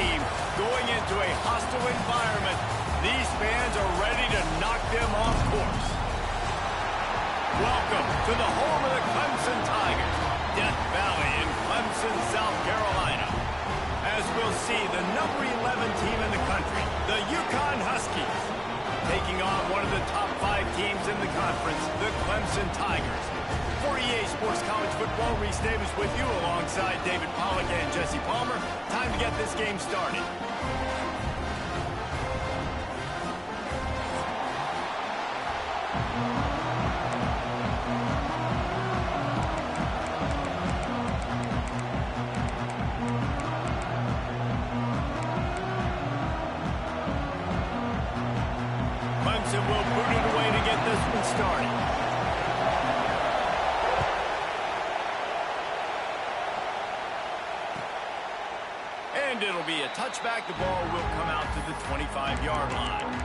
team going into a hostile environment. These fans are ready to knock them off course. Welcome to the home of the Clemson Tigers, Death Valley in Clemson, South Carolina. As we'll see, the number 11 team in the country, the UConn Huskies, taking on one of the top 5 teams in the conference, the Clemson Tigers. For EA Sports College Football, Reese Davis with you alongside David Pollack and Jesse Palmer. Time to get this game started. Clemson will boot it away to get this one started. And it'll be a touchback. The ball will come out to the 25-yard line.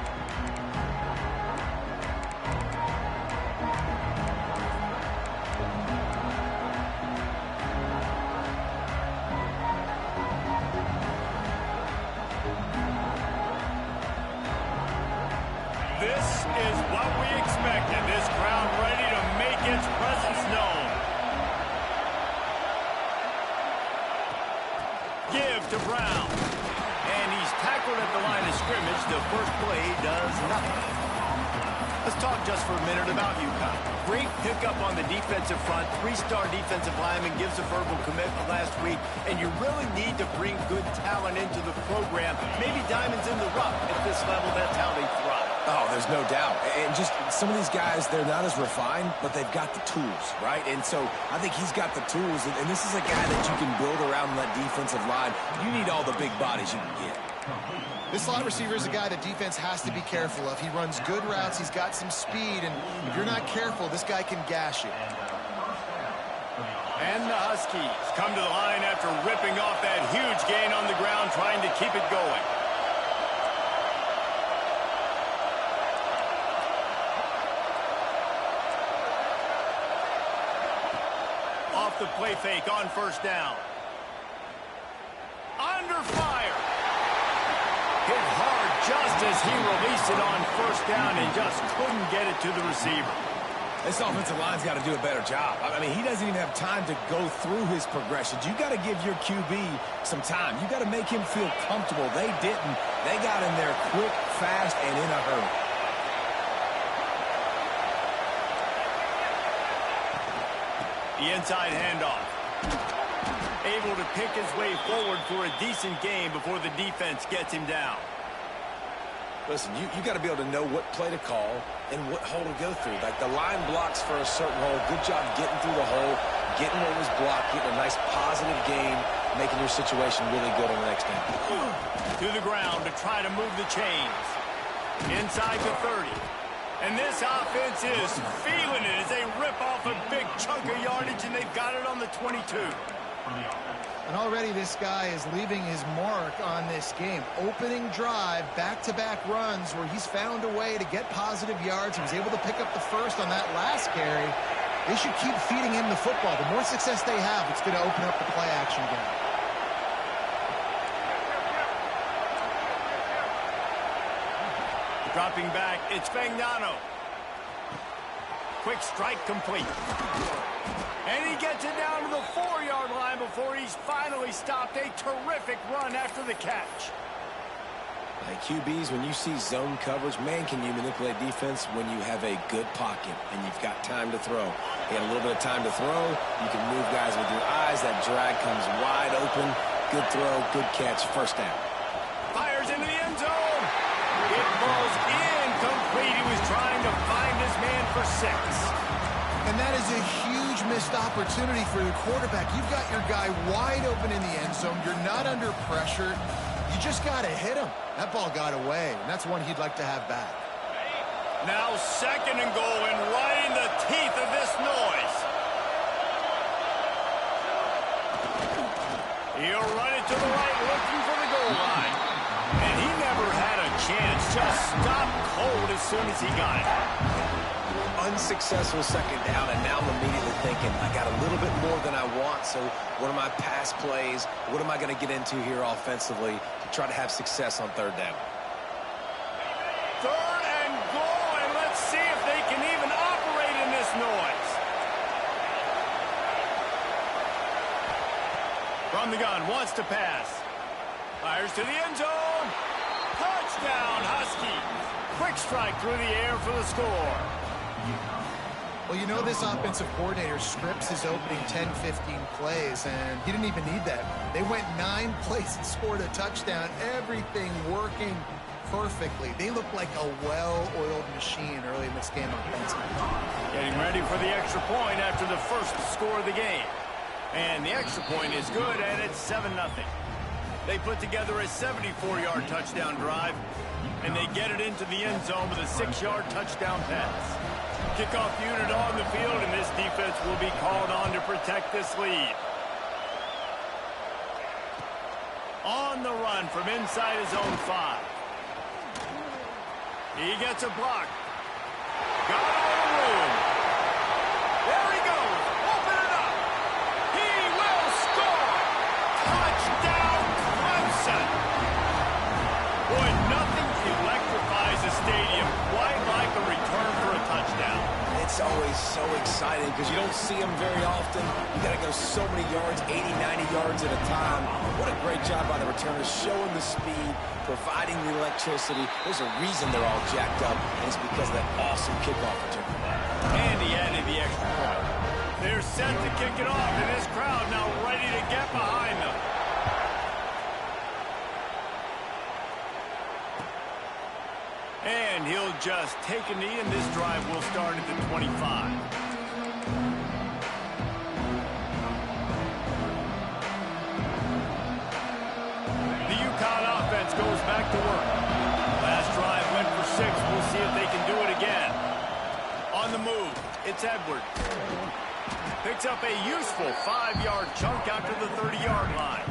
This is what we expected. This crowd ready to make its presence known. Give to Brown. And he's tackled at the line of scrimmage. The first play does nothing. Let's talk just for a minute about UConn. Great pickup on the defensive front. 3-star defensive lineman gives a verbal commitment last week. And you really need to bring good talent into the program. Maybe diamonds in the rough. At this level, that's how they thrive. Oh, there's no doubt. And just some of these guys, they're not as refined, but they've got the tools, right? And so I think he's got the tools. And this is a guy that you can build around that defensive line. You need all the big bodies you can get. This slot receiver is a guy that defense has to be careful of. He runs good routes. He's got some speed. And if you're not careful, this guy can gash you. And the Huskies come to the line after ripping off that huge gain on the ground, trying to keep it going. Off the play fake on first down. Under fire. Hit hard just as he released it on first down and just couldn't get it to the receiver. This offensive line's got to do a better job. I mean, he doesn't even have time to go through his progressions. You got to give your QB some time. You got to make him feel comfortable. They didn't. They got in there quick, fast, and in a hurry. The inside handoff. Able to pick his way forward for a decent gain before the defense gets him down. Listen, you got to be able to know what play to call and what hole to go through. Like the line blocks for a certain hole. Good job getting through the hole, getting what was blocked, getting a nice positive gain, making your situation really good on the next game. To the ground to try to move the chains. Inside the 30. And this offense is feeling it as they rip off a big chunk of yardage, and they've got it on the 22. And already this guy is leaving his mark on this game. Opening drive, back-to-back runs where he's found a way to get positive yards. He was able to pick up the first on that last carry. They should keep feeding him the football. The more success they have, it's going to open up the play-action game. Dropping back, it's Fagnano. Quick strike complete. And he gets it down to the 4-yard line before he's finally stopped. A terrific run after the catch. Like QBs, when you see zone coverage, man, can you manipulate defense when you have a good pocket and you've got time to throw. You got a little bit of time to throw. You can move guys with your eyes. That drag comes wide open. Good throw, good catch, first down. Fires into the end zone. It falls incomplete. He was trying to find his man for 6. And that is a huge missed opportunity for the quarterback. You've got your guy wide open in the end zone. You're not under pressure. You just got to hit him. That ball got away, and that's one he'd like to have back. Now 2nd and goal, and right in the teeth of this noise. He'll run it to the right, looking for the goal line. And he never had a chance. Just stopped cold as soon as he got it. unsuccessful second down, and now I'm immediately thinking, I got a little bit more than I want, so what are my pass plays? What am I going to get into here offensively to try to have success on third down? Third and goal, and let's see if they can even operate in this noise. From the gun, wants to pass. Fires to the end zone. Touchdown, Huskies. Quick strike through the air for the score. Well, you know this offensive coordinator scripts his opening 10, 15 plays, and he didn't even need that. They went 9 plays and scored a touchdown. Everything working perfectly. They look like a well-oiled machine early in this game offensively. Getting ready for the extra point after the first score of the game. And the extra point is good, and it's 7-0. They put together a 74-yard touchdown drive, and they get it into the end zone with a 6-yard touchdown pass. Kickoff unit on the field, and this defense will be called on to protect this lead. On the run from inside his own 5. He gets a block. Got all the room. There he goes. Open it up. He will score. Touchdown, Clemson. Boy, nothing electrifies a stadium quite like a return for a touchdown. It's always so exciting because you don't see them very often. You got to go so many yards, 80, 90 yards at a time. What a great job by the returners, showing the speed, providing the electricity. There's a reason they're all jacked up, and it's because of that awesome kickoff return. And he added the extra point. They're set to kick it off, and this crowd now ready to get behind them. And he'll just take a knee, and this drive will start at the 25. The UConn offense goes back to work. Last drive went for 6. We'll see if they can do it again. On the move, it's Edwards. Picks up a useful 5-yard chunk out to the 30-yard line.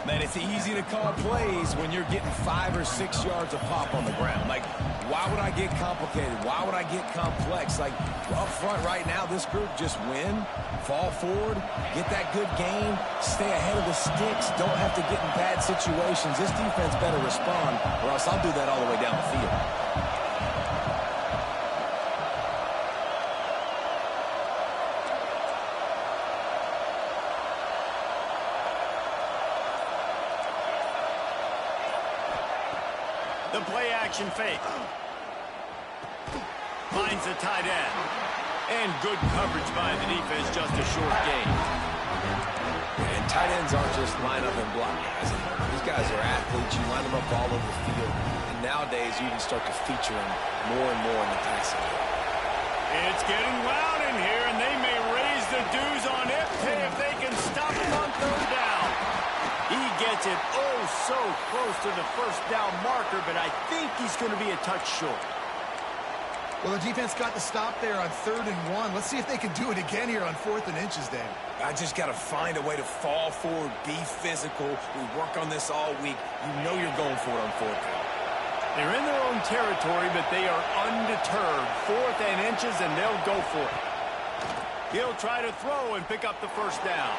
Man, it's easy to call plays when you're getting 5 or 6 yards of pop on the ground. Like, why would I get complicated? Why would I get complex? Like, up front right now, this group just win, fall forward, get that good game, stay ahead of the sticks, don't have to get in bad situations. This defense better respond, or else I'll do that all the way down the field. The play-action fake. Finds the tight end. And good coverage by the defense, just a short gain. And tight ends aren't just line up and block guys anymore. These guys are athletes. You line them up all over the field. And nowadays, you can start to feature them more and more in the passing game. It's getting loud in here, and they may raise the dues on it if they can stop him on third down. He gets it so close to the first down marker, but I think he's going to be a touch short. Well, the defense got the stop there on 3rd and 1. Let's see if they can do it again here on 4th and inches, Dan. I just got to find a way to fall forward, be physical. We work on this all week. You know you're going for it on 4th down. They're in their own territory, but they are undeterred. 4th and inches, and they'll go for it. He'll try to throw and pick up the first down.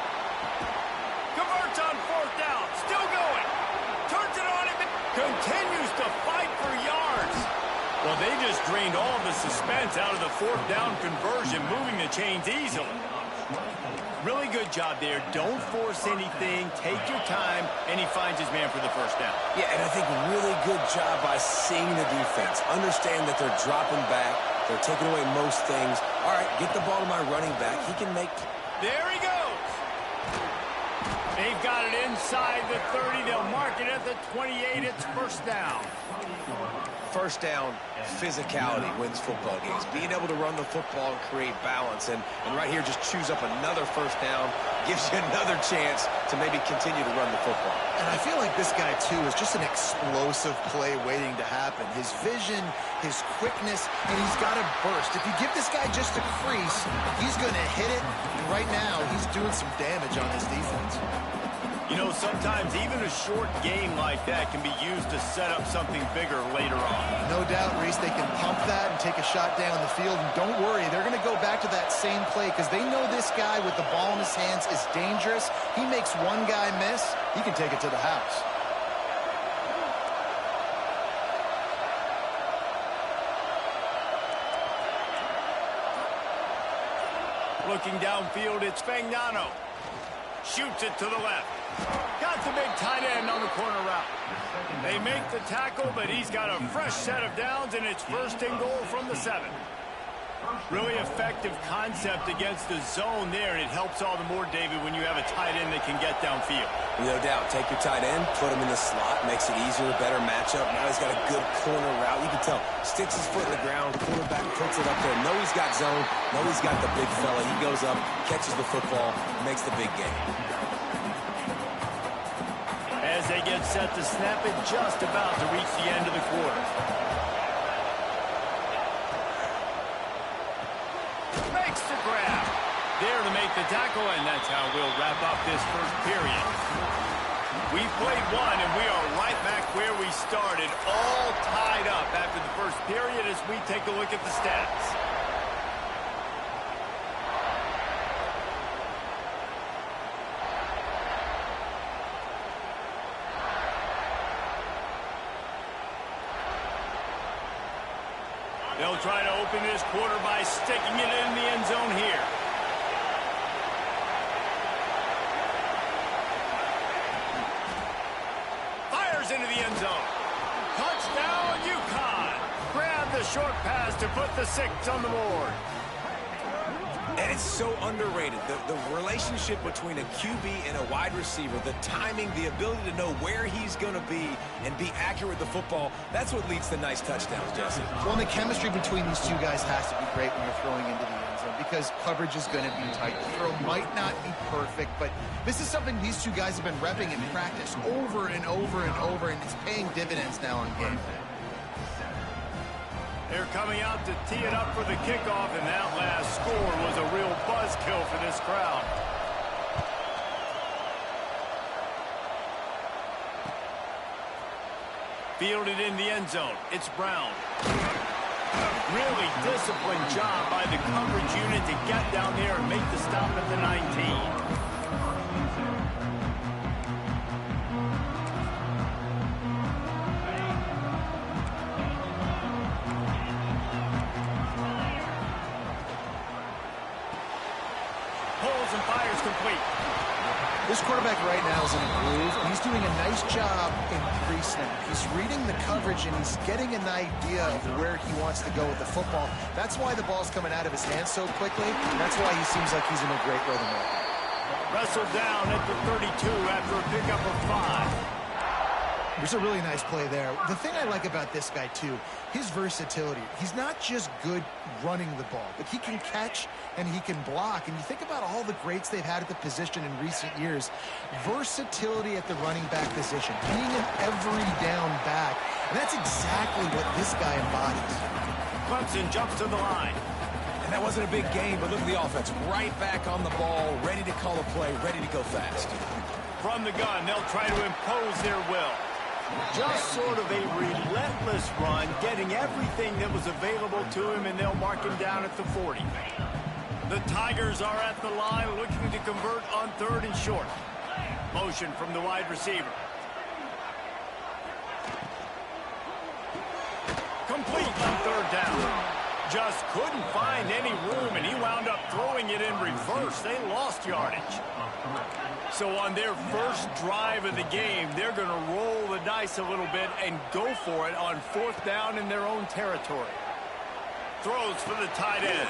Converts on 4th down. Still going. Turns it on him. Continues to fight for yards. Well, they just drained all the suspense out of the 4th down conversion, moving the chains easily. Really good job there. Don't force anything. Take your time, and he finds his man for the first down. Yeah, and I think really good job by seeing the defense. Understand that they're dropping back. They're taking away most things. All right, get the ball to my running back. He can make... There he goes. They've got it inside the 30. They'll mark it at the 28. It's first down. First down, physicality wins football games. Being able to run the football and create balance. And right here, just choose up another first down. Gives you another chance to maybe continue to run the football. And I feel like this guy, too, is just an explosive play waiting to happen. His vision, his quickness, and he's got a burst. If you give this guy just a crease, he's going to hit it. And right now, he's doing some damage on his defense. You know, sometimes even a short game like that can be used to set up something bigger later on. No doubt, Reese, they can pump that and take a shot down the field. And don't worry, they're going to go back to that same play because they know this guy with the ball in his hands is dangerous. He makes one guy miss, he can take it to the house. Looking downfield, it's Fagnano. Shoots it to the left. Got the big tight end on the corner route. They make the tackle, but he's got a fresh set of downs, and it's first and goal from the 7. Really effective concept against the zone there, and it helps all the more, David, when you have a tight end that can get downfield. No doubt. Take your tight end, put him in the slot, makes it easier, a better matchup. Now he's got a good corner route. You can tell. Sticks his foot in the ground, quarterback puts it up there. Know he's got zone. Know he's got the big fella. He goes up, catches the football, makes the big game. As they get set to snap it, just about to reach the end of the quarter. Makes the grab. There to make the tackle, and that's how we'll wrap up this first period. We played one, and we are right back where we started, all tied up after the first period as we take a look at the stats. They'll try to open this quarter by sticking it in the end zone here. Fires into the end zone. Touchdown, UConn. Grab the short pass to put the 6 on the board. And it's so underrated. The relationship between a QB and a wide receiver, the timing, the ability to know where he's going to be and be accurate with the football, that's what leads to nice touchdowns, Jesse. Well, and the chemistry between these two guys has to be great when you're throwing into the end zone because coverage is going to be tight. The throw might not be perfect, but this is something these two guys have been repping in practice over and over and over, and it's paying dividends now on game day. They're coming out to tee it up for the kickoff, and that last score was a real buzzkill for this crowd. Fielded in the end zone. It's Brown. Really disciplined job by the coverage unit to get down there and make the stop at the 19. And fires complete. This quarterback right now is in a groove, and he's doing a nice job in pre-snap. He's reading the coverage, and he's getting an idea of where he wants to go with the football. That's why the ball's coming out of his hands so quickly, and that's why he seems like he's in a great rhythm right now. Wrestled down at the 32 after a pickup of 5. There's a really nice play there. The thing I like about this guy, too, his versatility. He's not just good running the ball, but he can catch and he can block. And you think about all the greats they've had at the position in recent years. Versatility at the running back position, being an every down back. And that's exactly what this guy embodies. Clemson jumps to the line. And that wasn't a big game, but look at the offense. Right back on the ball, ready to call a play, ready to go fast. From the gun, they'll try to impose their will. Just sort of a relentless run, getting everything that was available to him, and they'll mark him down at the 40. The Tigers are at the line looking to convert on 3rd and short. Motion from the wide receiver. Complete on 3rd down. Just couldn't find any room, and he wound up throwing it in reverse. They lost yardage. So on their first drive of the game, they're going to roll the dice a little bit and go for it on 4th down in their own territory. Throws for the tight end.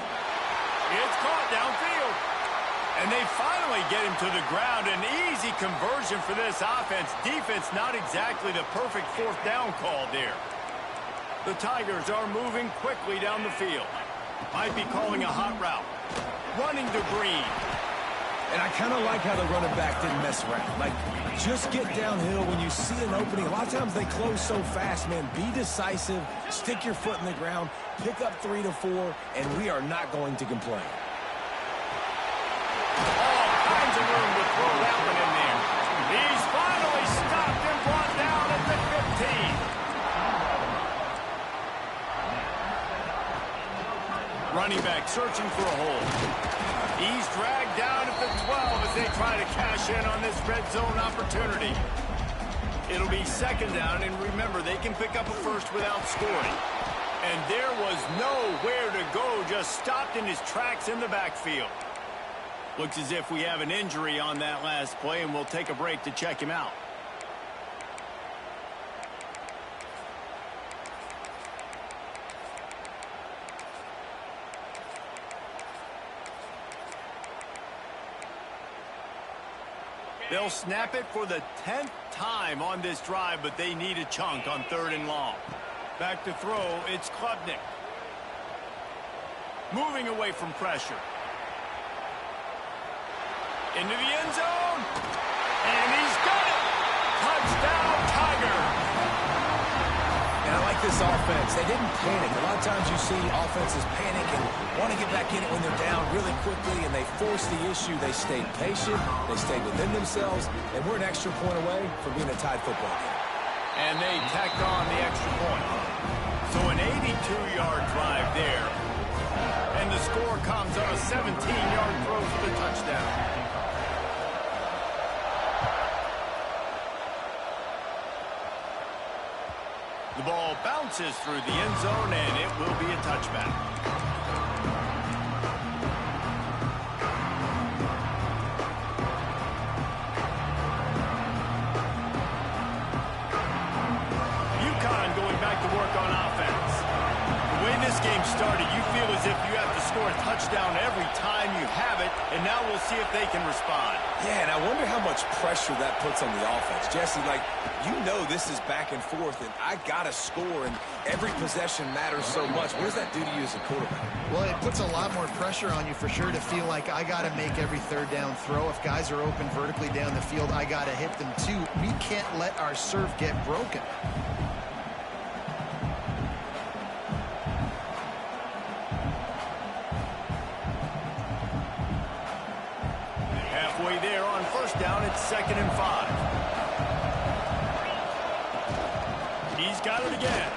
It's caught downfield. And they finally get him to the ground. An easy conversion for this offense. Defense not exactly the perfect 4th down call there. The Tigers are moving quickly down the field. Might be calling a hot route. Running to Green. And I kind of like how the running back didn't mess around. Like, just get downhill when you see an opening. A lot of times they close so fast, man. Be decisive, stick your foot in the ground, pick up 3 to 4, and we are not going to complain. All kinds of room to throw that one in there. He Running back searching for a hole. He's dragged down at the 12 as they try to cash in on this red zone opportunity. It'll be second down, and remember, they can pick up a first without scoring. And there was nowhere to go, just stopped in his tracks in the backfield. Looks as if we have an injury on that last play, and we'll take a break to check him out. They'll snap it for the 10th time on this drive, but they need a chunk on 3rd and long. Back to throw, it's Klubnik. Moving away from pressure. Into the end zone. And he's got it. Touchdown, Tiger. And I like this offense. They didn't panic. A lot of times you see offenses panic and want to get back in it when they're down really quickly, and they force the issue. They stayed patient. They stayed within themselves, and we're an extra point away from being a tied football game. And they tacked on the extra point. So an 82-yard drive there. And the score comes on a 17-yard throw for the touchdown. The ball bounces through the end zone, and it will be a touchback. UConn going back to work on offense. The way this game started, you feel as if you have to score a touchdown every time you have it, and now we'll see if they can respond. Yeah, and I wonder how much pressure that puts on the offense. Jesse, like, you know this is back and forth, and I got to score, and every possession matters so much. What does that do to you as a quarterback? Well, it puts a lot more pressure on you for sure to feel like I got to make every 3rd down throw. If guys are open vertically down the field, I got to hit them too. We can't let our serve get broken. Halfway there on 1st down, it's 2nd and 5. He's got it again.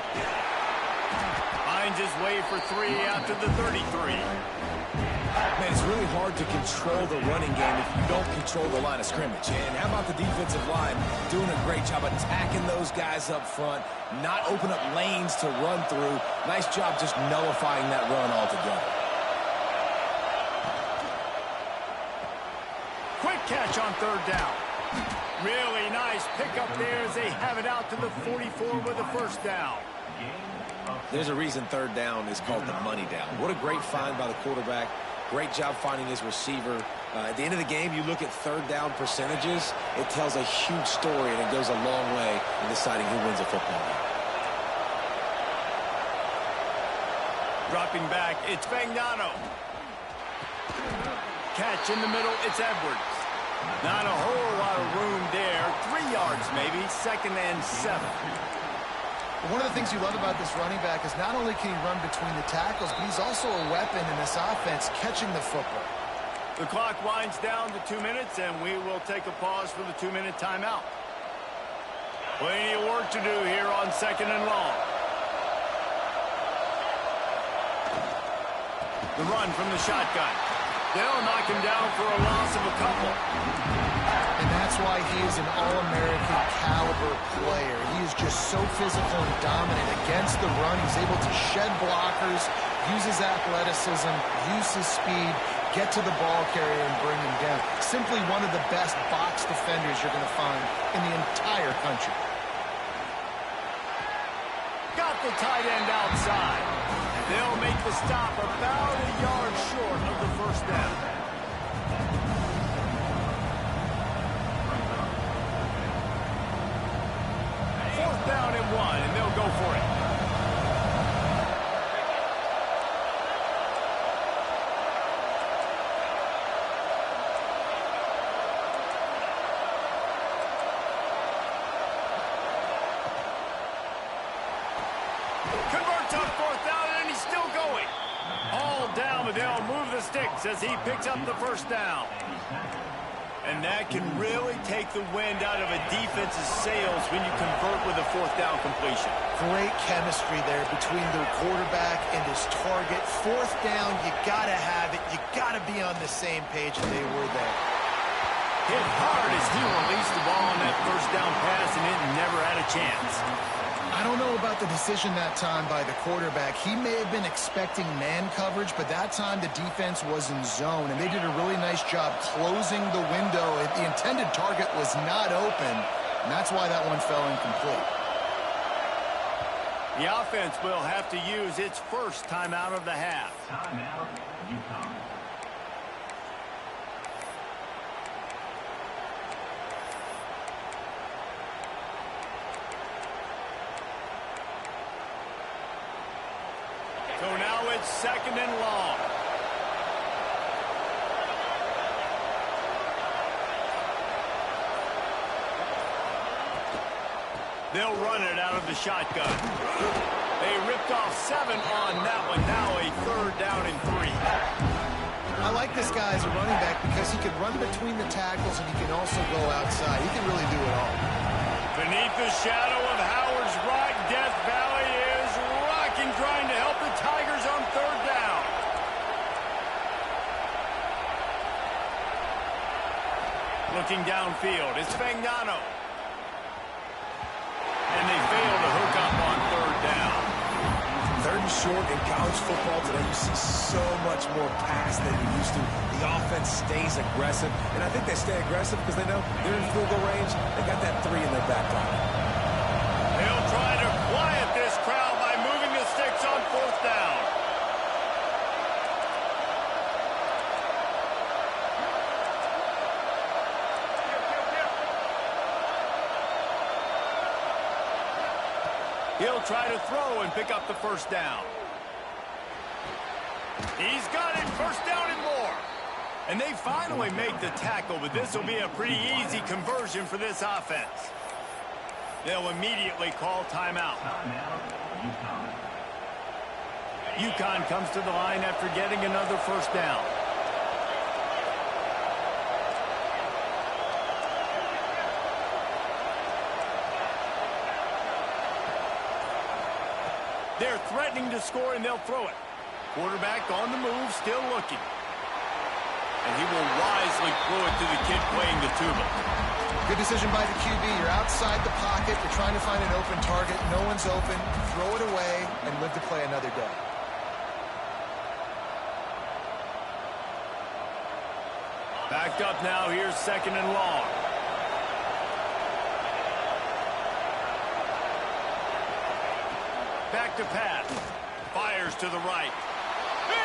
Finds his way for 3 out to the 33. Man, it's really hard to control the running game if you don't control the line of scrimmage. And how about the defensive line doing a great job attacking those guys up front, not open up lanes to run through. Nice job just nullifying that run altogether. Quick catch on 3rd down. Really nice pickup there as they have it out to the 44 with a 1st down. There's a reason 3rd down is called the money down. What a great find by the quarterback. Great job finding his receiver. At the end of the game, you look at 3rd down percentages. It tells a huge story, and it goes a long way in deciding who wins a football game. Dropping back, it's Fagnano. Catch in the middle, it's Edwards. Not a whole lot of room there. 3 yards maybe, 2nd and 7. One of the things you love about this running back is not only can he run between the tackles, but he's also a weapon in this offense, catching the football. The clock winds down to 2 minutes, and we will take a pause for the 2-minute timeout. Plenty of work to do here on 2nd and long. The run from the shotgun. They'll knock him down for a loss of a couple. And that's why he is an All-American caliber player. He is just so physical and dominant against the run. He's able to shed blockers, use his athleticism, use his speed, get to the ball carrier and bring him down. Simply one of the best box defenders you're going to find in the entire country. Got the tight end outside. They'll make the stop about a yard short of the 1st down. Fourth down and 1, and they'll go for it. Converts on 4th down, and he's still going. All down, but they'll move the sticks as he picks up the 1st down. And that can really take the wind out of a defense's sails when you convert with a fourth down completion. Great chemistry there between the quarterback and his target. Fourth down, you got to have it. You got to be on the same page, and they were there. Hit hard as he released the ball on that first down pass, and it never had a chance. I don't know about the decision that time by the quarterback. He may have been expecting man coverage, but that time the defense was in zone, and they did a really nice job closing the window. The intended target was not open, and that's why that one fell incomplete. The offense will have to use its first timeout of the half. Timeout, UConn. So now it's second and long. They'll run it out of the shotgun. They ripped off 7 on that one. Now a third down and 3. I like this guy as a running back because he can run between the tackles and he can also go outside. He can really do it all. Beneath the shadow of Howard's Rock, Death Valley is rocking, trying to help the Tigers on third down. Looking downfield, it's Fagnano. And they fail to hook up on third down. Third and short in college football today, you see so much more pass than you used to. The offense stays aggressive, and I think they stay aggressive because they know they're in field goal range. They got that 3 in their back pocket. They'll try to quiet this crowd by moving the sticks on fourth down. He'll try to throw and pick up the first down. He's got it, first down and more. And they finally make the tackle, but this will be a pretty easy conversion for this offense. They'll immediately call timeout. Timeout, UConn. UConn comes to the line after getting another first down. They're threatening to score, and they'll throw it. Quarterback on the move, still looking. And he will wisely throw it to the kid playing the tuba. Good decision by the QB. You're outside the pocket. You're trying to find an open target. No one's open. Throw it away and live to play another day. Backed up now. Here's second and long. Back to pass. Fires to the right. He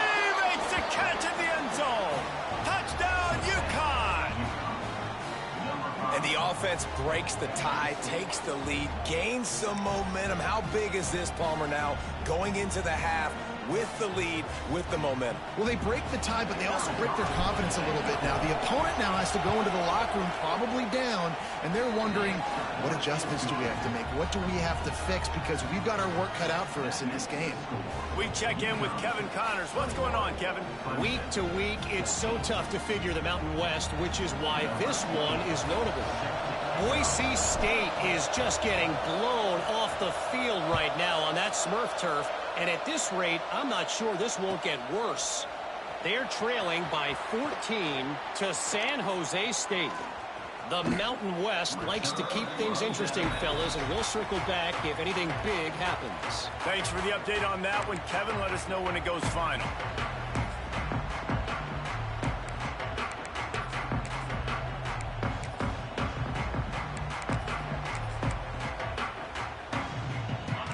makes the catch in the end zone. Touchdown, UConn! And the offense breaks the tie, takes the lead, gains some momentum. How big is this, Palmer, now going into the half with the lead, with the momentum? Well, they break the tie, but they also break their confidence a little bit now. The opponent now has to go into the locker room probably down, and they're wondering, what adjustments do we have to make? What do we have to fix? Because we've got our work cut out for us in this game. We check in with Kevin Connors. What's going on, Kevin? Week to week, it's so tough to figure the Mountain West, which is why this one is notable. Boise State is just getting blown off the field right now on that Smurf turf. And at this rate, I'm not sure this won't get worse. They're trailing by 14 to San Jose State. The Mountain West likes to keep things interesting, fellas, and we'll circle back if anything big happens. Thanks for the update on that one, Kevin. Let us know when it goes final.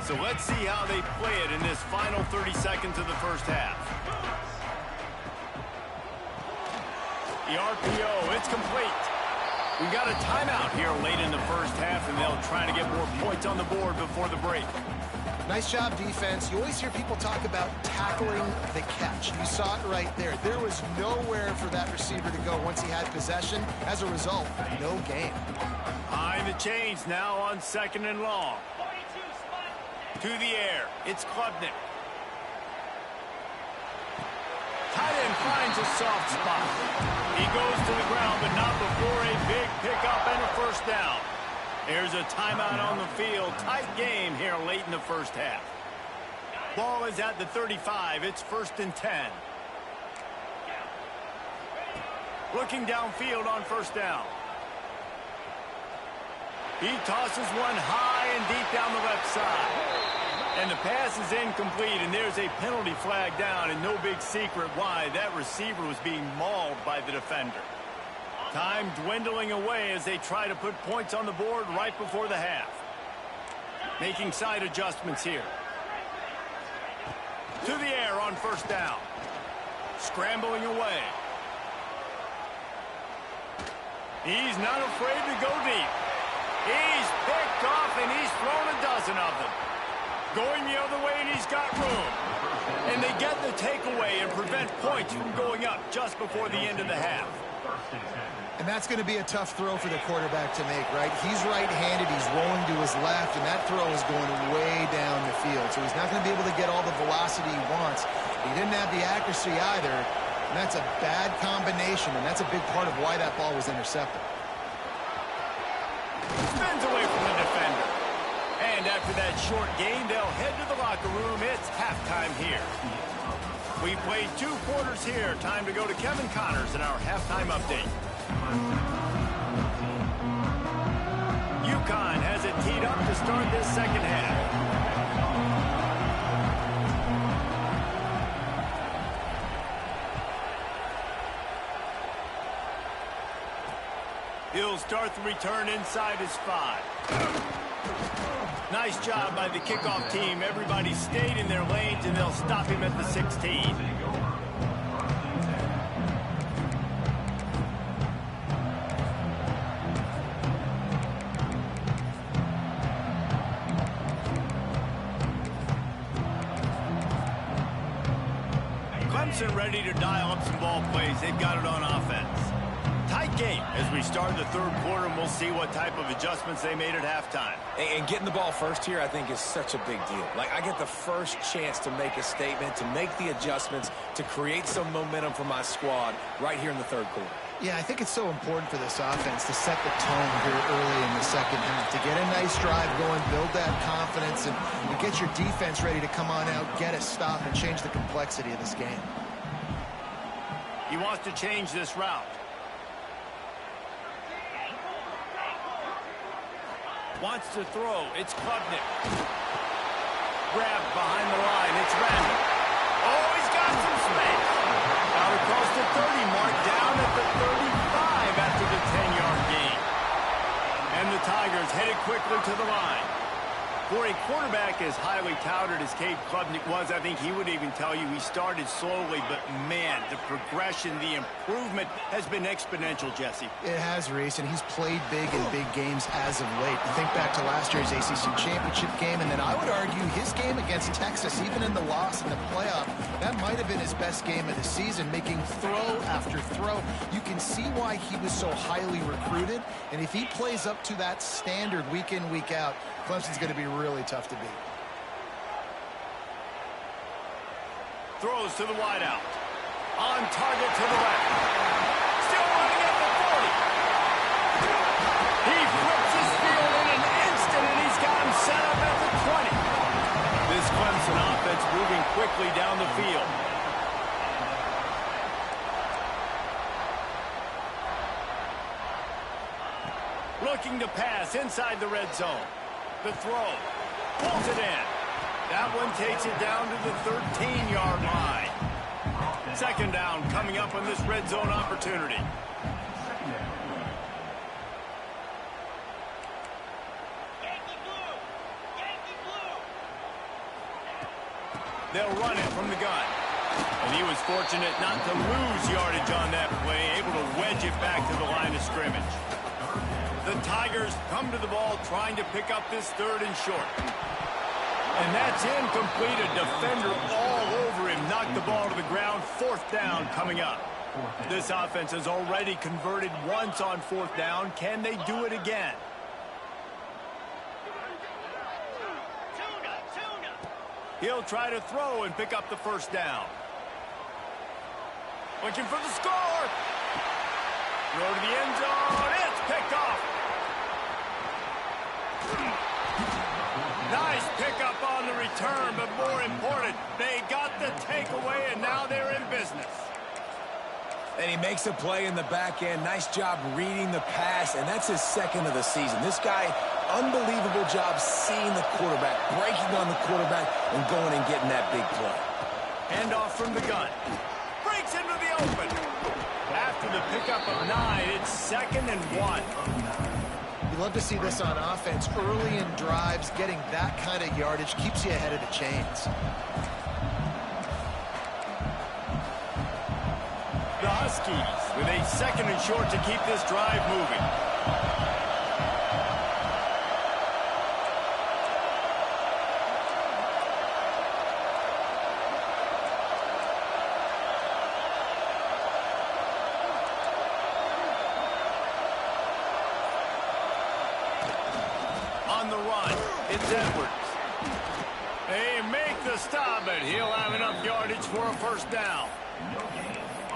So let's see how they play it in this final 30 seconds of the first half. The RPO, it's complete. We got a timeout here late in the first half, and they'll try to get more points on the board before the break. Nice job, defense. You always hear people talk about tackling the catch. You saw it right there. There was nowhere for that receiver to go once he had possession. As a result, no gain. Behind the chains now on second and long. To the air, it's Klubnik. Tight end finds a soft spot. He goes to the ground, but not before a big pickup and a first down. There's a timeout on the field. Tight game here late in the first half. Ball is at the 35. It's 1st and 10. Looking downfield on first down. He tosses one high and deep down the left side. And the pass is incomplete, and there's a penalty flag down, and no big secret why. That receiver was being mauled by the defender. Time dwindling away as they try to put points on the board right before the half. Making side adjustments here. To the air on first down. Scrambling away. He's not afraid to go deep. He's picked off, and he's thrown a dozen of them. Going the other way, and he's got room. And they get the takeaway and prevent points from going up just before the end of the half. And that's going to be a tough throw for the quarterback to make, right? He's right-handed, he's rolling to his left, and that throw is going way down the field. So he's not going to be able to get all the velocity he wants. He didn't have the accuracy either, and that's a bad combination, and that's a big part of why that ball was intercepted. Spins away from the defender. And after that short game, they'll head to the locker room. It's halftime here. We played 2 quarters here. Time to go to Kevin Connors in our halftime update. UConn has it teed up to start this second half. He'll start the return inside his 5. Nice job by the kickoff team. Everybody stayed in their lanes, and they'll stop him at the 16. Clemson ready to dial up some ball plays. They've got it on offense. Tight game as we start the 3rd quarter, and we'll see what type of adjustments they made at halftime. And getting the ball first here, I think, is such a big deal. Like, I get the first chance to make a statement, to make the adjustments, to create some momentum for my squad right here in the 3rd quarter. Yeah, I think it's so important for this offense to set the tone here early in the second half, to get a nice drive going, build that confidence, and get your defense ready to come on out, get a stop, and change the complexity of this game. He wants to change this route. Wants to throw. It's Klubnik. Grabbed behind the line. It's Randall. Oh, he's got some space. Out across the 30 mark, down at the 35 after the 10-yard gain. And the Tigers headed quickly to the line. For a quarterback as highly touted as Cade Klubnik was, I think he would even tell you he started slowly, but man, the progression, the improvement has been exponential, Jesse. It has, Reese, and he's played big in big games as of late. You think back to last year's ACC championship game, and then I would argue his game against Texas, even in the loss in the playoff, that might have been his best game of the season, making throw after throw. You can see why he was so highly recruited, and if he plays up to that standard week in, week out, Clemson's going to be really tough to beat. Throws to the wideout. On target to the left. Still running at the 40. He flips his field in an instant, and he's got him set up at the 20. This Clemson offense moving quickly down the field. Looking to pass inside the red zone. The throw. Pulls it in. That one takes it down to the 13-yard line. 2nd down coming up on this red zone opportunity. They'll run it from the gun. And he was fortunate not to lose yardage on that play, able to wedge it back to the line of scrimmage. The Tigers come to the ball trying to pick up this 3rd and short. And that's incomplete. A defender all over him. Knocked the ball to the ground. 4th down coming up. This offense has already converted once on 4th down. Can they do it again? He'll try to throw and pick up the 1st down. Looking for the score. Throw to the end zone. It's picked off. Nice pickup on the return, but more important, they got the takeaway, and now they're in business. And he makes a play in the back end. Nice job reading the pass, and that's his second of the season. This guy, unbelievable job seeing the quarterback, breaking on the quarterback, and going and getting that big play. Handoff from the gun. Breaks into the open. After the pickup of 9, it's 2nd and 1. You love to see this on offense. Early in drives, getting that kind of yardage keeps you ahead of the chains. The Huskies with a 2nd and short to keep this drive moving. On the run, it's Edwards. They make the stop, and he'll have enough yardage for a first down.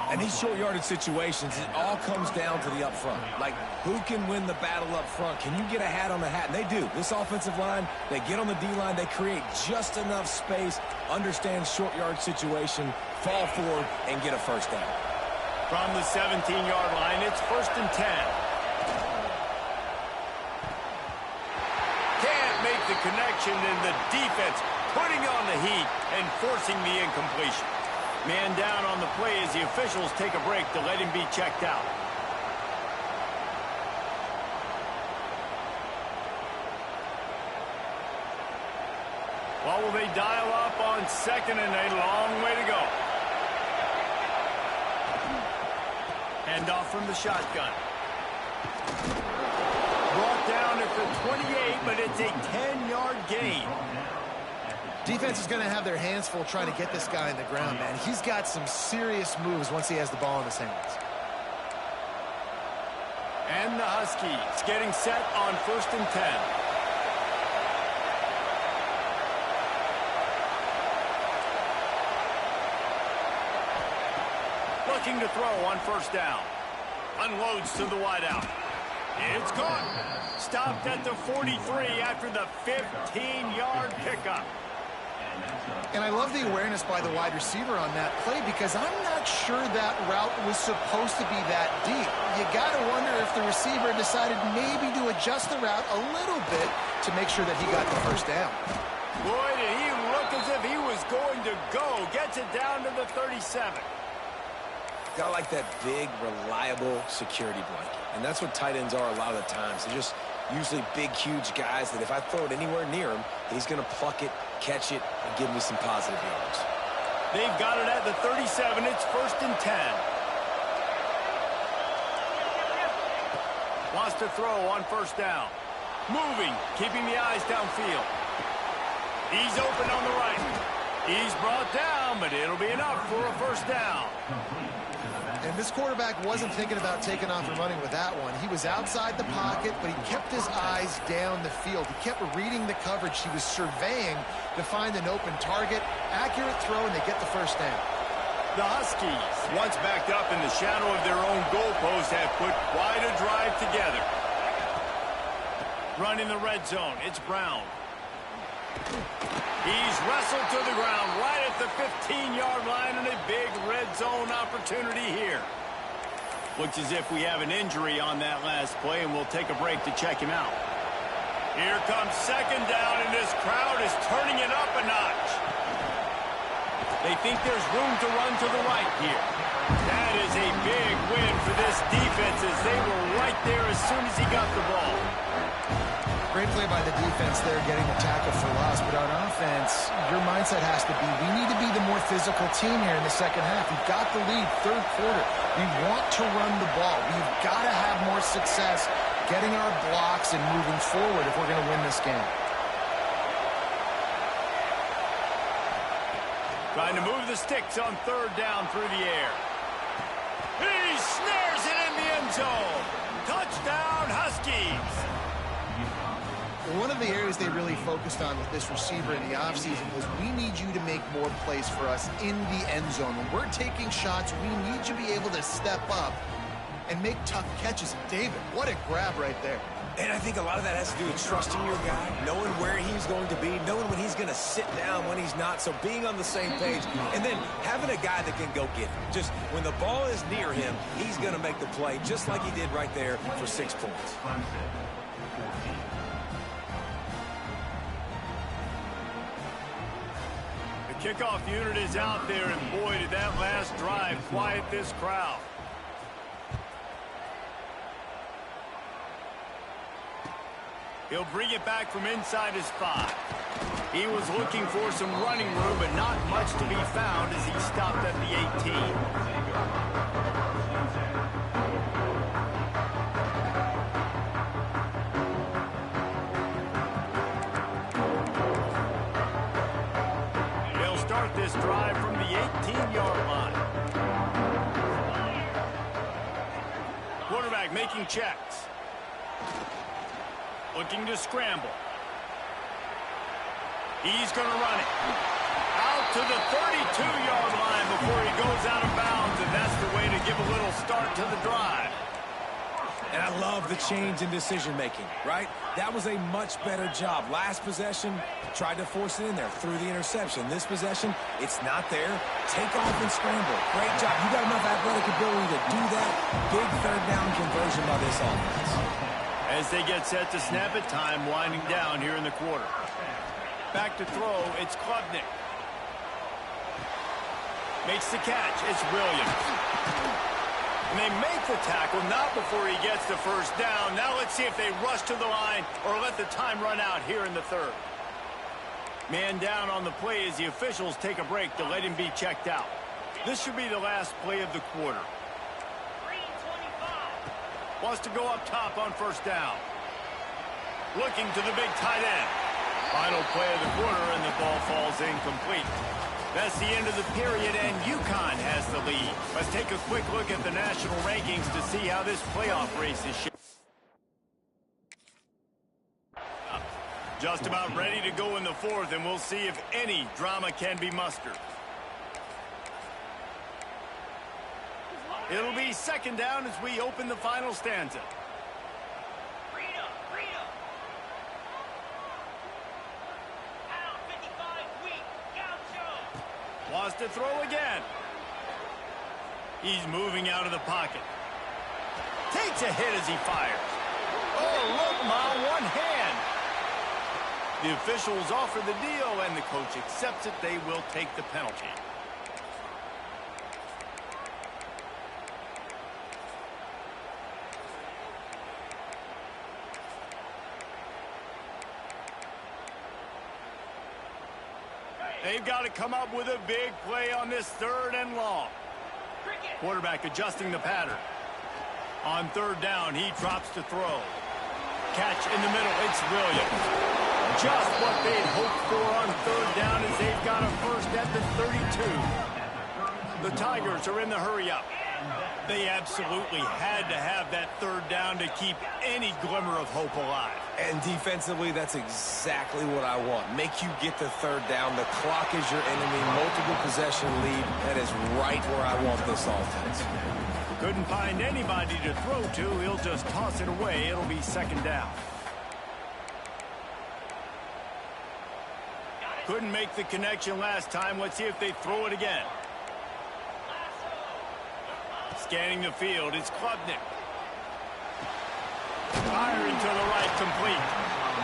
And these short yardage situations, it all comes down to the up front. Like, who can win the battle up front? Can you get a hat on the hat? And they do. This offensive line, they get on the D-line, they create just enough space, understand short yard situation, fall forward, and get a first down. From the 17-yard line, it's 1st and 10. Can't make the connection, and the defense putting on the heat and forcing the incompletion. Man down on the play as the officials take a break to let him be checked out. Well, will they dial up on 2nd and a long way to go? Handoff from the shotgun. Brought down at the 28, but it's a 10-yard gain. Defense is going to have their hands full trying to get this guy in the ground, man. He's got some serious moves once he has the ball in his hands. And the Huskies getting set on 1st and 10. Looking to throw on 1st down. Unloads to the wideout. It's caught. Stopped at the 43 after the 15-yard pickup. And I love the awareness by the wide receiver on that play because I'm not sure that route was supposed to be that deep. You got to wonder if the receiver decided maybe to adjust the route a little bit to make sure that he got the first down. Boy, did he look as if he was going to go. Gets it down to the 37. Got like that big, reliable security blanket. And that's what tight ends are a lot of the times. They're just usually big, huge guys that if I throw it anywhere near him, he's going to pluck it, catch it, and give me some positive yards. They've got it at the 37. It's 1st and 10. Wants to throw on 1st down. Moving, keeping the eyes downfield. He's open on the right. He's brought down, but it'll be enough for a first down. And this quarterback wasn't thinking about taking off and running with that one. He was outside the pocket, but he kept his eyes down the field. He kept reading the coverage. He was surveying to find an open target. Accurate throw, and they get the first down. The Huskies, once backed up in the shadow of their own goalpost, have put quite a drive together. Running the red zone, it's Brown. He's wrestled to the ground right at the 15-yard line, and a big red zone opportunity here. Looks as if we have an injury on that last play, and we'll take a break to check him out. Here comes 2nd down, and this crowd is turning it up a notch. They think there's room to run to the right here. That is a big win for this defense as they were right there as soon as he got the ball. Great play by the defense there, getting the tackle for loss. But on offense, your mindset has to be, we need to be the more physical team here in the second half. We've got the lead, 3rd quarter. We want to run the ball. We've got to have more success getting our blocks and moving forward if we're going to win this game. Trying to move the sticks on 3rd down through the air. He snares it in the end zone. Touchdown, Huskies. One of the areas they really focused on with this receiver in the offseason was we need you to make more plays for us in the end zone. When we're taking shots, we need you to be able to step up and make tough catches. David, what a grab right there. And I think a lot of that has to do with trusting your guy, knowing where he's going to be, knowing when he's going to sit down, when he's not, so being on the same page, and then having a guy that can go get it. Just when the ball is near him, he's going to make the play, just like he did right there for 6 points. The kickoff unit is out there, and boy, did that last drive quiet this crowd. He'll bring it back from inside his 5. He was looking for some running room, but not much to be found as he stopped at the 18. They'll start this drive from the 18-yard line. Quarterback making checks. Looking to scramble. He's going to run it. Out to the 32-yard line before he goes out of bounds, and that's the way to give a little start to the drive. And I love the change in decision-making, right? That was a much better job. Last possession, tried to force it in there, threw the interception. This possession, it's not there. Take off and scramble. Great job. You got enough athletic ability to do that. Big third down conversion by this offense. As they get set to snap it, time winding down here in the quarter. Back to throw, it's Klubnik. Makes the catch, it's Williams. And they make the tackle, not before he gets the first down. Now let's see if they rush to the line or let the time run out here in the third. Man down on the play as the officials take a break to let him be checked out. This should be the last play of the quarter. Wants to go up top on first down. Looking to the big tight end. Final play of the quarter, and the ball falls incomplete. That's the end of the period, and UConn has the lead. Let's take a quick look at the national rankings to see how this playoff race is shaping. Just about ready to go in the fourth, and we'll see if any drama can be mustered. It'll be second down as we open the final stanza. Wants to throw again. He's moving out of the pocket. Takes a hit as he fires. Oh, look, Ma, one hand. The officials offer the deal, and the coach accepts it. They will take the penalty. They've got to come up with a big play on this third and long. Quarterback adjusting the pattern. On third down, he drops to throw. Catch in the middle, it's Williams. Just what they'd hoped for on third down as they've got a first at the 32. The Tigers are in the hurry-up. They absolutely had to have that third down to keep any glimmer of hope alive. And defensively, that's exactly what I want. Make you get the third down. The clock is your enemy. Multiple possession lead. That is right where I want this offense. Couldn't find anybody to throw to. He'll just toss it away. It'll be second down. Couldn't make the connection last time. Let's see if they throw it again. Scanning the field, it's Klubnik. Firing to the right, complete.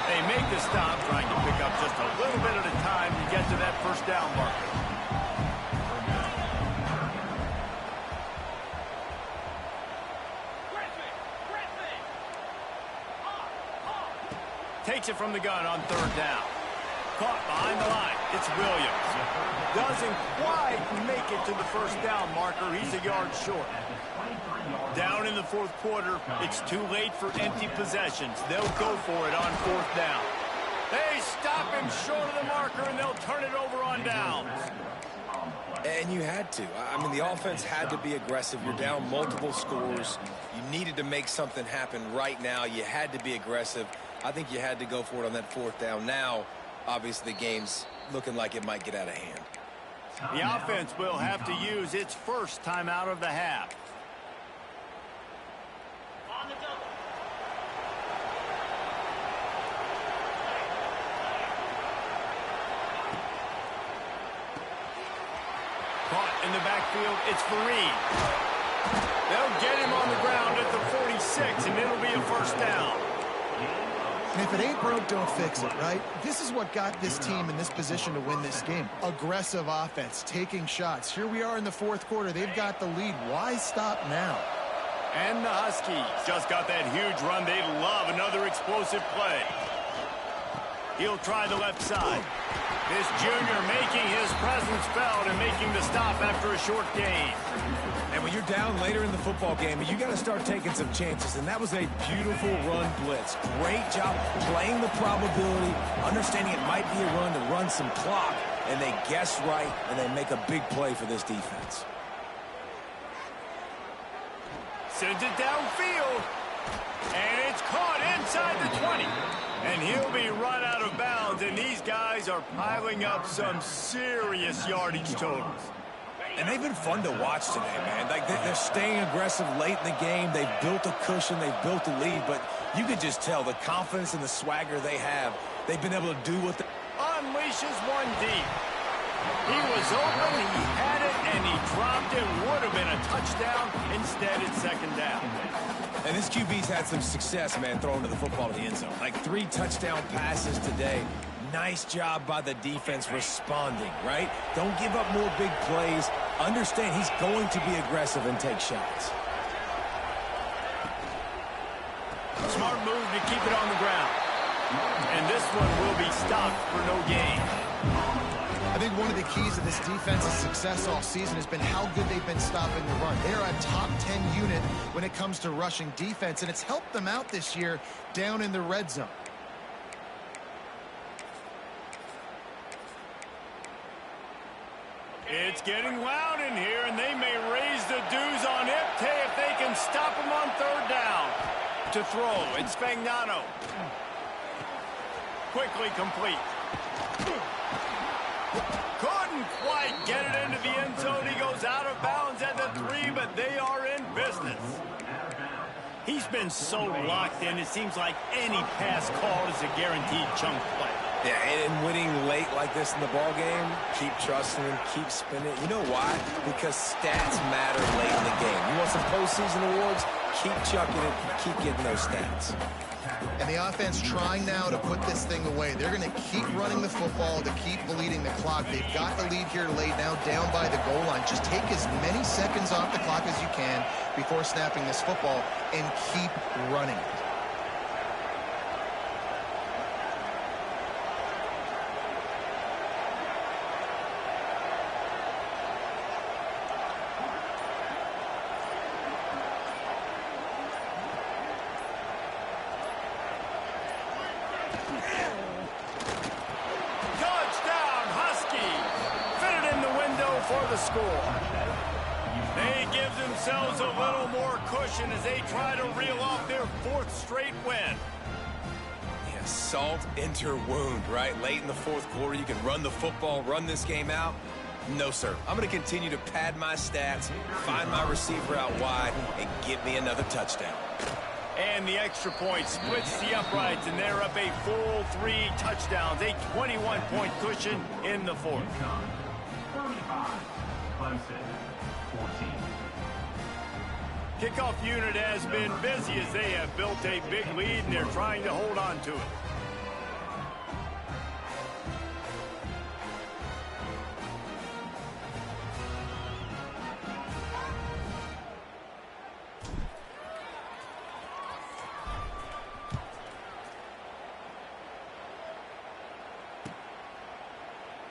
They make the stop, trying to pick up just a little bit at a time to get to that first down marker. Takes it from the gun on third down. Caught behind the line. It's Williams. Doesn't quite make it to the first down marker. He's a yard short. Down in the fourth quarter, it's too late for empty possessions. They'll go for it on fourth down. They stop him short of the marker, and they'll turn it over on downs. And you had to. I mean, the offense had to be aggressive. You're down multiple scores. You needed to make something happen right now. You had to be aggressive. I think you had to go for it on that fourth down. Now, obviously, the game's looking like it might get out of hand. The offense will have to use its first timeout of the half. Caught in the backfield, it's Fareed. They'll get him on the ground at the 46, and it'll be a first down. And if it ain't broke, don't fix it, right? This is what got this team in this position to win this game. Aggressive offense, taking shots. Here we are in the fourth quarter. They've got the lead. Why stop now? And the Huskies just got that huge run. They love another explosive play. He'll try the left side. This junior making his presence felt and making the stop after a short gain. And when you're down later in the football game, you got to start taking some chances. And that was a beautiful run blitz. Great job playing the probability, understanding it might be a run to run some clock. And they guess right, and they make a big play for this defense. Sends it downfield. And it's caught inside the 20. And he'll be run out of bounds. And these guys are piling up some serious yardage totals. And they've been fun to watch today, man. Like they're staying aggressive late in the game. They've built a cushion. They've built a lead. But you could just tell the confidence and the swagger they have. They've been able to do what they... Unleashes one deep. He was open, he had it, and he dropped it. Would have been a touchdown. Instead, it's second down. And this QB's had some success, man, throwing to the football to the end zone. Like 3 touchdown passes today. Nice job by the defense responding, right? Don't give up more big plays. Understand he's going to be aggressive and take shots. Smart move to keep it on the ground. And this one will be stopped for no gain. I think one of the keys to this defense's success all season has been how good they've been stopping the run. They're a top 10 unit when it comes to rushing defense, and it's helped them out this year down in the red zone. It's getting loud in here, and they may raise the dues on Ipte if they can stop him on third down. To throw, it's Fagnano. Quickly complete. Couldn't quite get it into the end zone. He goes out of bounds at the 3, but they are in business. He's been so locked in, it seems like any pass called is a guaranteed chunk play. Yeah, and winning late like this in the ball game, keep trusting him, keep spinning. You know why? Because stats matter late in the game. You want some postseason awards? Keep chucking it, keep getting those stats. And the offense trying now to put this thing away. They're going to keep running the football to keep bleeding the clock. They've got the lead here late, now down by the goal line. Just take as many seconds off the clock as you can before snapping this football and keep running. For the score. They give themselves a little more cushion as they try to reel off their 4th straight win. Yeah, salt enter wound, right? Late in the fourth quarter, you can run the football, run this game out. No, sir. I'm going to continue to pad my stats, find my receiver out wide, and get me another touchdown. And the extra point splits the uprights, and they're up a full 3 touchdowns, a 21-point cushion in the 4th. 35, Clemson, 14. Kickoff unit has been busy as they have built a big lead, and they're trying to hold on to it.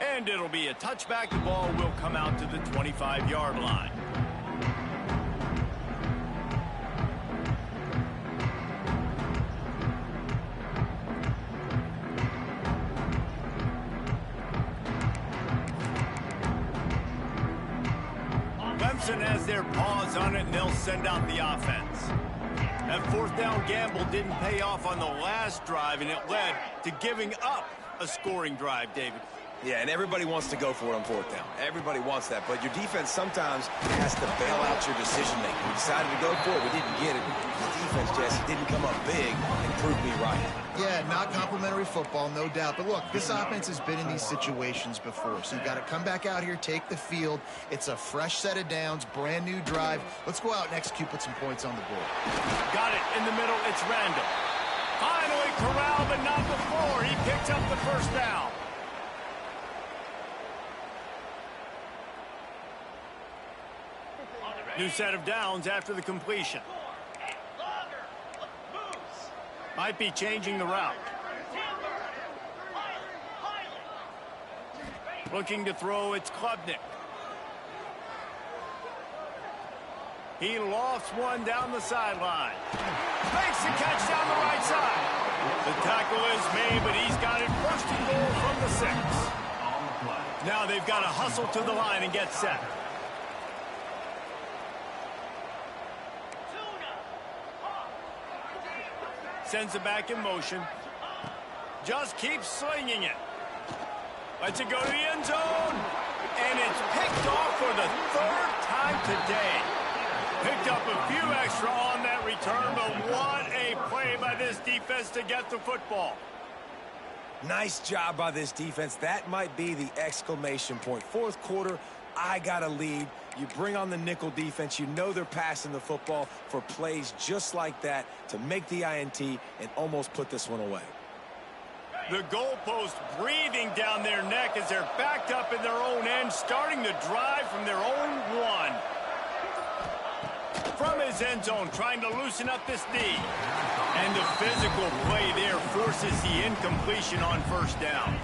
And it'll be a touchback. The ball will come out to the 25-yard line. Clemson has their paws on it, and they'll send out the offense. That fourth down gamble didn't pay off on the last drive, and it led to giving up a scoring drive, David. Yeah, and everybody wants to go for it on fourth down. Everybody wants that, but your defense sometimes has to bail out your decision-making. We decided to go for it. We didn't get it. The defense, Jesse, didn't come up big and prove me right. Yeah, not complimentary football, no doubt. But look, this offense has been in these situations before, so you got to come back out here, take the field. It's a fresh set of downs, brand new drive. Let's go out and execute, put some points on the board. Got it in the middle. It's Randall. Finally corralled, but not before. He picked up the first down. New set of downs after the completion. Might be changing the route. Looking to throw, it's Klubnik. He lofts one down the sideline. Makes the catch down the right side. The tackle is made, but he's got it first and goal from the 6. Now they've got to hustle to the line and get set. Sends it back in motion. Just keeps slinging it. Lets it go to the end zone. And it's picked off for the 3rd time today. Picked up a few extra on that return, but what a play by this defense to get the football. Nice job by this defense. That might be the exclamation point. Fourth quarter, I got a lead. You bring on the nickel defense. You know they're passing the football for plays just like that to make the INT and almost put this one away. The goalpost breathing down their neck as they're backed up in their own end, starting to drive from their own 1. From his end zone, trying to loosen up this D. And the physical play there forces the incompletion on first down.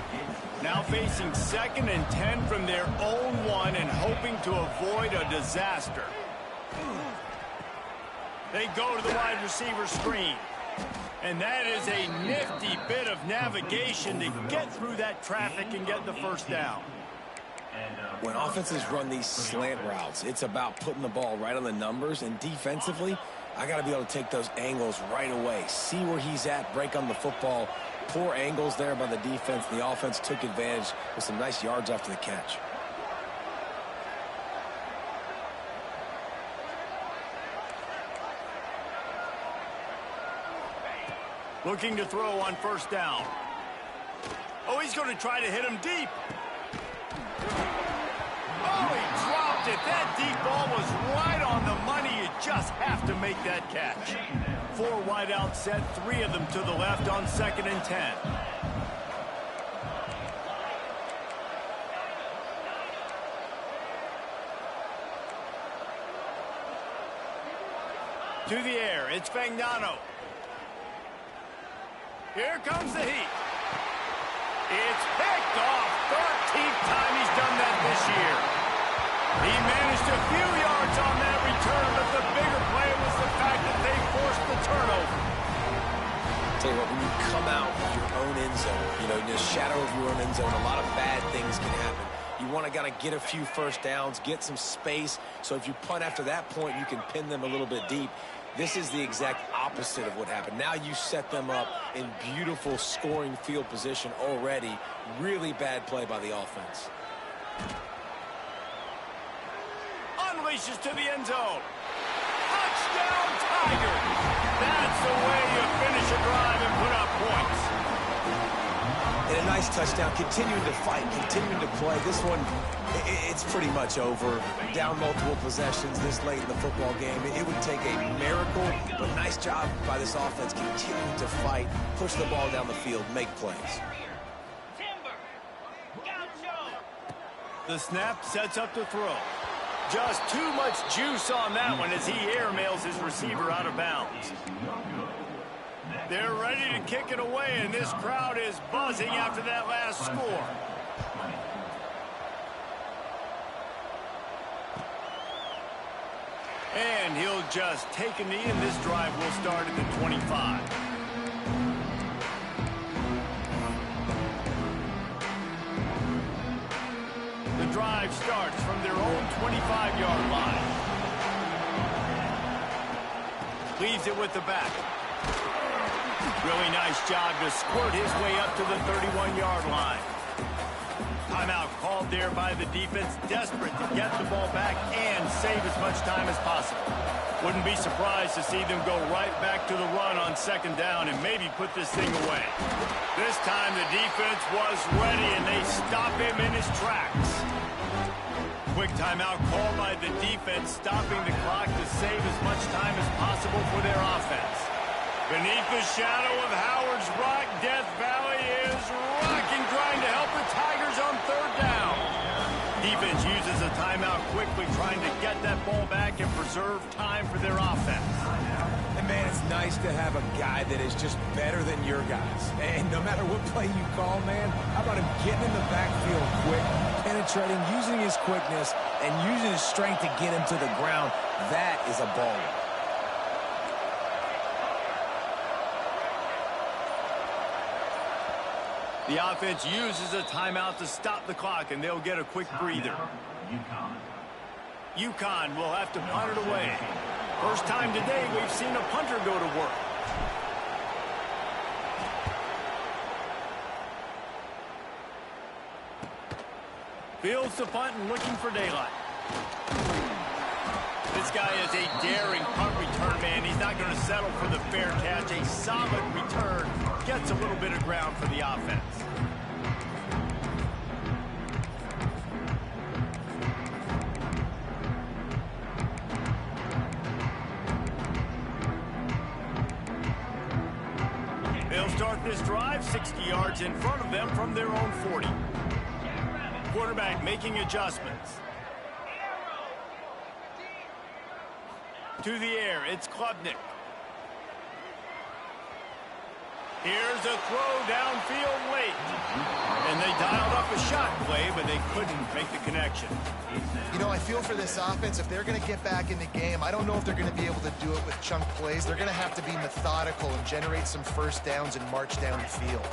Now facing 2nd and 10 from their own 1 and hoping to avoid a disaster. They go to the wide receiver screen. And that is a nifty bit of navigation to get through that traffic and get the first down. When offenses run these slant routes, it's about putting the ball right on the numbers, and defensively, I got to be able to take those angles right away, see where he's at, break on the football. Poor angles there by the defense. The offense took advantage with some nice yards after the catch. Looking to throw on first down. Oh, he's going to try to hit him deep. Oh, he dropped it. That deep ball was right on the money. You just have to make that catch. 4 wide out set, 3 of them to the left on 2nd and 10. To the air, it's Fagnano. Here comes the heat. It's picked off. 13th time he's done that this year. He managed a few yards on that return, but the bigger play was the fact that they forced the turnover. I'll tell you what, when you come out of your own end zone, you know, in the shadow of your own end zone, a lot of bad things can happen. You want to get a few first downs, get some space, so if you punt after that point, you can pin them a little bit deep. This is the exact opposite of what happened. Now you set them up in beautiful scoring field position already. Really bad play by the offense. Unleashes to the end zone. Touchdown, Tigers! That's the way you finish a drive and put up points. And a nice touchdown, continuing to fight, continuing to play. This one, it's pretty much over. Down multiple possessions this late in the football game. It would take a miracle, but nice job by this offense continuing to fight, push the ball down the field, make plays. The snap sets up to throw. Just too much juice on that one as he airmails his receiver out of bounds. They're ready to kick it away, and this crowd is buzzing after that last score. And he'll just take a knee, and this drive will start at the 25. The drive starts from their own 25-yard line. Leaves it with the back. Really nice job to squirt his way up to the 31-yard line. Timeout called there by the defense, desperate to get the ball back and save as much time as possible. Wouldn't be surprised to see them go right back to the run on second down and maybe put this thing away. This time the defense was ready and they stop him in his tracks. Quick timeout called by the defense, stopping the clock to save as much time as possible for their offense. Beneath the shadow of Howard's Rock, Death Valley is rocking, trying to help the Tigers on third down. Defense uses a timeout quickly, trying to get that ball back and preserve time for their offense. And, man, it's nice to have a guy that is just better than your guys. And no matter what play you call, man, how about him getting in the backfield quick, penetrating, using his quickness, and using his strength to get him to the ground. That is a baller. The offense uses a timeout to stop the clock, and they'll get a quick breather. UConn will have to punt it away. First time today we've seen a punter go to work. Fields the punt and looking for daylight. This guy is a daring punt return man. He's not going to settle for the fair catch. A solid return gets a little bit of ground for the offense. They'll start this drive 60 yards in front of them from their own 40. Quarterback making adjustments. To the air, it's Klubnik. Here's a throw downfield late. And they dialed up a shot play, but they couldn't make the connection. You know, I feel for this offense, if they're going to get back in the game, I don't know if they're going to be able to do it with chunk plays. They're going to have to be methodical and generate some first downs and march down the field.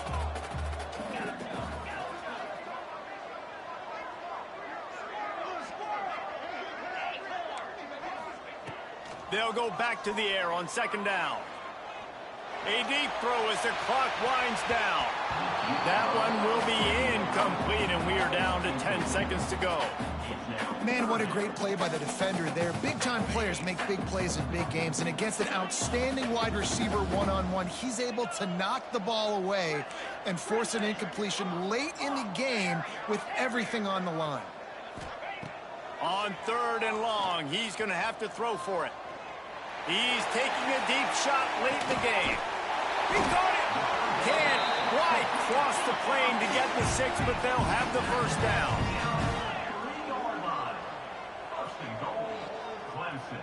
They'll go back to the air on second down. A deep throw as the clock winds down. That one will be incomplete, and we are down to 10 seconds to go. Man, what a great play by the defender there. Big-time players make big plays in big games, and against an outstanding wide receiver one-on-one, he's able to knock the ball away and force an incompletion late in the game with everything on the line. On third and long, he's going to have to throw for it. He's taking a deep shot late in the game. He got it! Can't quite cross the plane to get the 6, but they'll have the first down. 3-yard line. First and goal, Clemson.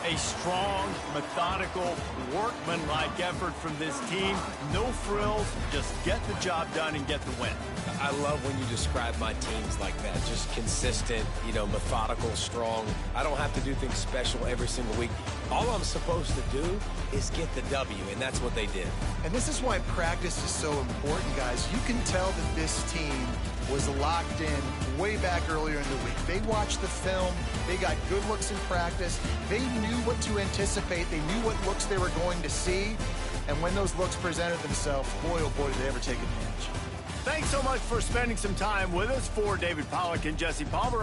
A strong, methodical, workmanlike effort from this team. No frills, just get the job done and get the win. I love when you describe my teams like that. Just consistent, you know, methodical, strong. I don't have to do things special every single week. All I'm supposed to do is get the W, and that's what they did. And this is why practice is so important, guys. You can tell that this team was locked in way back earlier in the week. They watched the film. They got good looks in practice. They knew what to anticipate. They knew what looks they were going to see. And when those looks presented themselves, boy, oh boy, did they ever take advantage. Thanks so much for spending some time with us. For David Pollack and Jesse Palmer,